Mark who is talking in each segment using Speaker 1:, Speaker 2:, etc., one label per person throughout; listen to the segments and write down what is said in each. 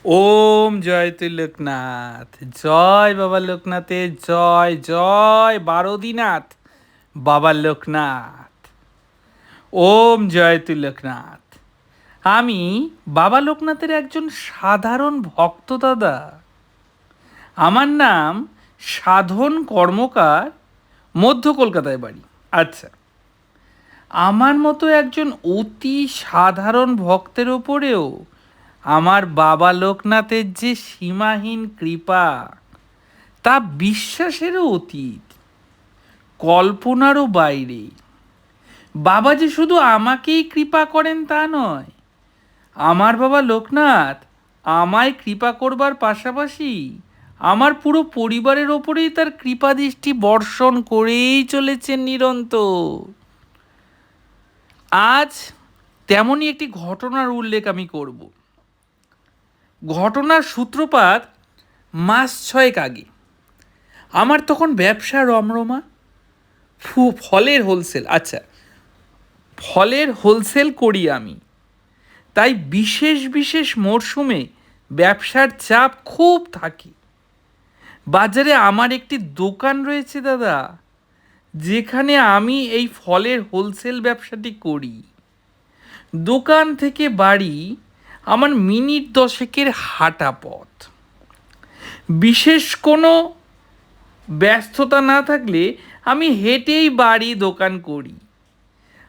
Speaker 1: ওম জয় তুই লোকনাথ, জয় বাবা লোকনাথের জয়, জয় বারোদিনাথ বাবা লোকনাথ। ওম জয় তুই লোকনাথ। আমি বাবা লোকনাথের একজন সাধারণ ভক্ত দাদা। আমার নাম সাধন কর্মকার, মধ্য কলকাতায় বাড়ি। আচ্ছা, আমার মতো একজন অতি সাধারণ ভক্তের ওপরেও আমার বাবা লোকনাথের যে সীমাহীন কৃপা, তা বিশ্বাসেরও অতীত, কল্পনারও বাইরে। বাবা যে শুধু আমাকেই কৃপা করেন তা নয়, আমার বাবা লোকনাথ আমায় কৃপা করবার পাশাপাশি আমার পুরো পরিবারের ওপরেই তার কৃপা দৃষ্টি বর্ষণ করেই চলেছেন নিরন্তর। আজ তেমনই একটি ঘটনার উল্লেখ আমি করব। ঘটনার সূত্রপাত মাস ছয়েক আগে। আমার তখন ব্যবসা রমরমা, ফলের হোলসেল। আচ্ছা, ফলের হোলসেল করি আমি, তাই বিশেষ বিশেষ মরশুমে ব্যবসার চাপ খুব থাকে। বাজারে আমার একটি দোকান রয়েছে দাদা, যেখানে আমি এই ফলের হোলসেল ব্যবসাটি করি। দোকান থেকে বাড়ি আমার মিনিট 10-এর হাঁটা পথ। বিশেষ কোনো ব্যস্ততা না থাকলে আমি হেঁটেই বাড়ি দোকান করি।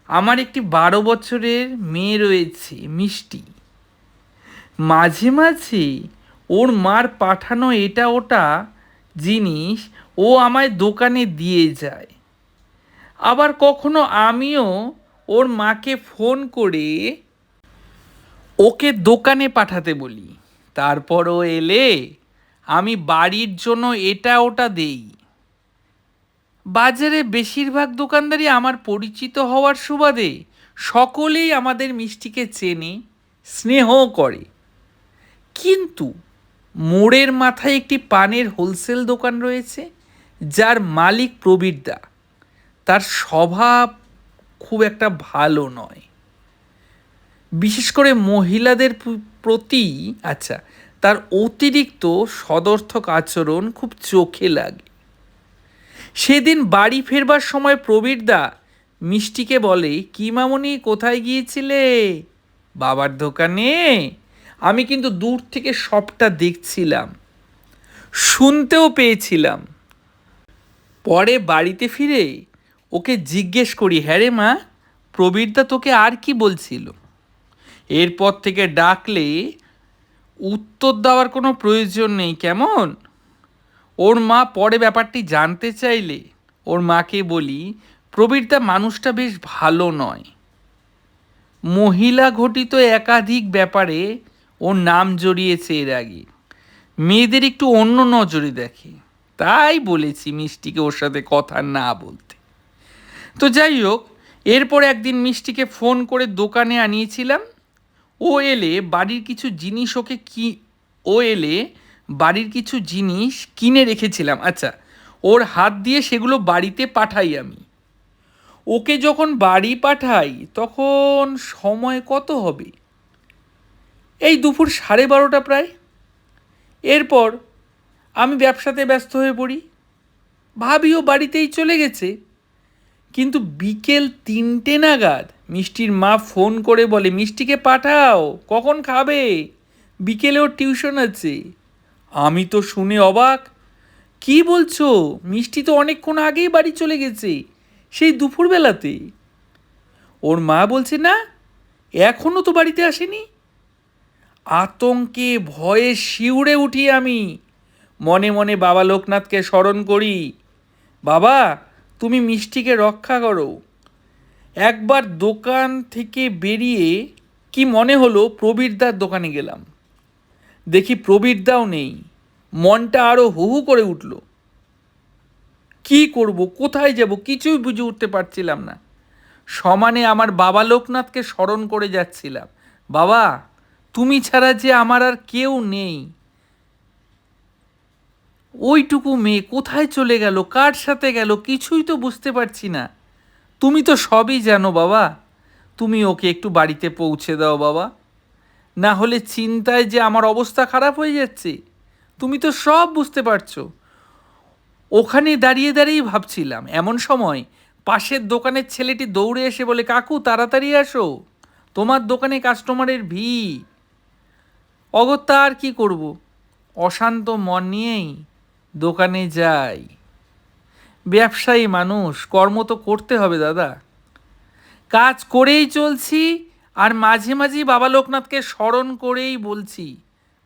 Speaker 1: আমার একটি 12 বছরের মেয়ে রয়েছে, মিষ্টি। মাঝে মাঝে ওর মার পাঠানো এটা ওটা জিনিস ও আমায় দোকানে দিয়ে যায়। আবার কখনো আমিও ওর মাকে ফোন করে ওকে দোকানে পাঠাতে বলি। তারপর ও এলে আমি বাড়ির জন্য এটা ওটা দেই। বাজারে বেশিরভাগ দোকানদারই আমার পরিচিত হওয়ার সুবাদে সকলেই আমাদের মিষ্টিকে চেনে, স্নেহ করে। কিন্তু মোড়ের মাথায় একটি পানের হোলসেল দোকান রয়েছে, যার মালিক প্রবীরদা। তার স্বভাব খুব একটা ভালো নয়, বিশেষ করে মহিলাদের প্রতি। আচ্ছা, তার অতিরিক্ত সদর্থক আচরণ খুব চোখে লাগে। সেদিন বাড়ি ফেরবার সময় প্রবীরদা মিষ্টিকে বলে, কি মামনি, কোথায় গিয়েছিলে? বাবার দোকানে। আমি কিন্তু দূর থেকে সবটা দেখছিলাম, শুনতেও পেয়েছিলাম। পরে বাড়িতে ফিরে ওকে জিজ্ঞেস করি, হ্যাঁ রে মা, প্রবীরদা তোকে আর কি বলছিল? এরপর থেকে ডাকলে উত্তর দেওয়ার কোনো প্রয়োজন নেই, কেমন? ওর মা পরে ব্যাপারটি জানতে চাইলে ওর মাকে বলি, প্রবীরদা মানুষটা বেশ ভালো নয়। মহিলা ঘটিত একাধিক ব্যাপারে ওর নাম জড়িয়েছে এর আগে। মেয়েদের একটু অন্য নজরে দেখে, তাই বলেছি মিষ্টিকে ওর সাথে কথা না বলতে। তো যাই হোক, এরপর একদিন মিষ্টিকে ফোন করে দোকানে আনিয়েছিলাম। ও এলে বাড়ির কিছু জিনিস ওকে কি ও এলে বাড়ির কিছু জিনিস কিনে রেখেছিলাম। আচ্ছা, ওর হাত দিয়ে সেগুলো বাড়িতে পাঠাই আমি। ওকে যখন বাড়ি পাঠাই তখন সময় কত হবে, এই দুপুর 12:30 প্রায়। এরপর আমি ব্যবসাতে ব্যস্ত হয়ে পড়ি, ভাবি ও বাড়িতেই চলে গেছে। কিন্তু বিকেল 3টে নাগাদ মিষ্টির মা ফোন করে বলে, মিষ্টিকে পাঠাও, কখন খাবে, বিকেলে ওর টিউশন আছে। আমি তো শুনে অবাক, কি বলছো? মিষ্টি তো অনেকক্ষণ আগেই বাড়ি চলে গেছে, সেই দুপুরবেলাতে। ওর মা বলছে, না, এখনও তো বাড়িতে আসেনি। আতঙ্কে ভয়ে শিউরে উঠি আমি। মনে মনে বাবা লোকনাথকে স্মরণ করি, বাবা তুমি মিষ্টিকে রক্ষা করো। একবার দোকান থেকে বেরিয়ে কি মনে হলো প্রবীরদার দোকানে গেলাম। দেখি প্রবীরদাও নেই। মনটা আরও হু হু করে উঠল। কি করব, কোথায় যাব, কিছুই বুঝে উঠতে পারছিলাম না। সমানে আমার বাবা লোকনাথকে স্মরণ করে যাচ্ছিলাম, বাবা তুমি ছাড়া যে আমার আর কেউ নেই। ওইটুকু মেয়ে কোথায় চলে গেল, কার সাথে গেল, কিছুই তো বুঝতে পারছি না। তুমি তো সবই জানো বাবা, তুমি ওকে একটু বাড়িতে পৌঁছে দাও বাবা। না হলে চিন্তায় যে আমার অবস্থা খারাপ হয়ে যাচ্ছে। তুমি তো সব বুঝতে পারছো। ওখানে দাঁড়িয়ে দাঁড়িয়েই ভাবছিলাম, এমন সময় পাশের দোকানের ছেলেটি দৌড়ে এসে বলে, কাকু তাড়াতাড়ি আসো, তোমার দোকানে কাস্টমারের ভিড়। অগত্যা আর কি করব, অশান্ত মন নিয়েই দোকানে যাই। ব্যবসায়ী মানুষ, কর্ম তো করতে হবে দাদা। কাজ করেই চলছি, আর মাঝে মাঝেই বাবা লোকনাথকে স্মরণ করেই বলছি,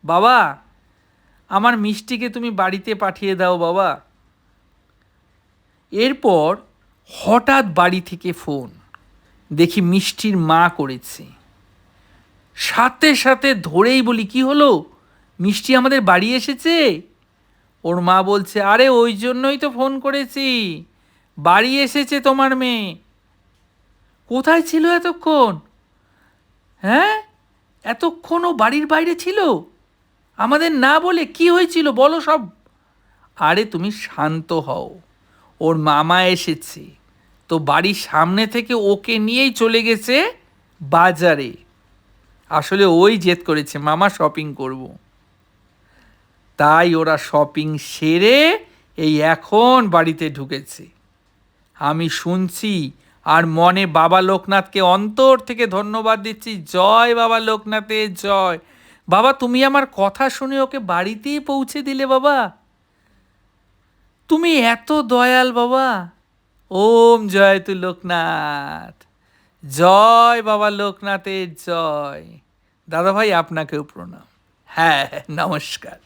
Speaker 1: বাবা আমার মিষ্টিকে তুমি বাড়িতে পাঠিয়ে দাও বাবা। এরপর হঠাৎ বাড়ি থেকে ফোন, দেখি মিষ্টির মা করেছে। সাথে সাথে ধরেই বলি, কি হলো, মিষ্টি আমাদের বাড়ি এসেছে? ওর মা বলছে, আরে ওই জন্যই তো ফোন করেছি, বাড়ি এসেছে তোমার মেয়ে। কোথায় ছিল এতক্ষণ? হ্যাঁ, এতক্ষণ ও বাড়ির বাইরে ছিল, আমাদের না বলে? কি হয়েছিল বলো সব। আরে তুমি শান্ত হও, ওর মামা এসেছে তো বাড়ির সামনে থেকে ওকে নিয়েই চলে গেছে বাজারে। আসলে ওই জেদ করেছে মামা শপিং করব, তাই ওরা শপিং সেরে এই এখন বাড়িতে ঢুকেছে। আমি শুনছি আর মনে বাবা লোকনাথকে অন্তর থেকে ধন্যবাদ দিচ্ছি। জয় বাবা লোকনাথের জয়। বাবা তুমি আমার কথা শুনে ওকে বাড়িতেই পৌঁছে দিলে বাবা, তুমি এত দয়াল বাবা। ওম জয় তু লোকনাথ, জয় বাবা লোকনাথের জয়। দাদা ভাই আপনাকেও প্রণাম। হ্যাঁ, নমস্কার।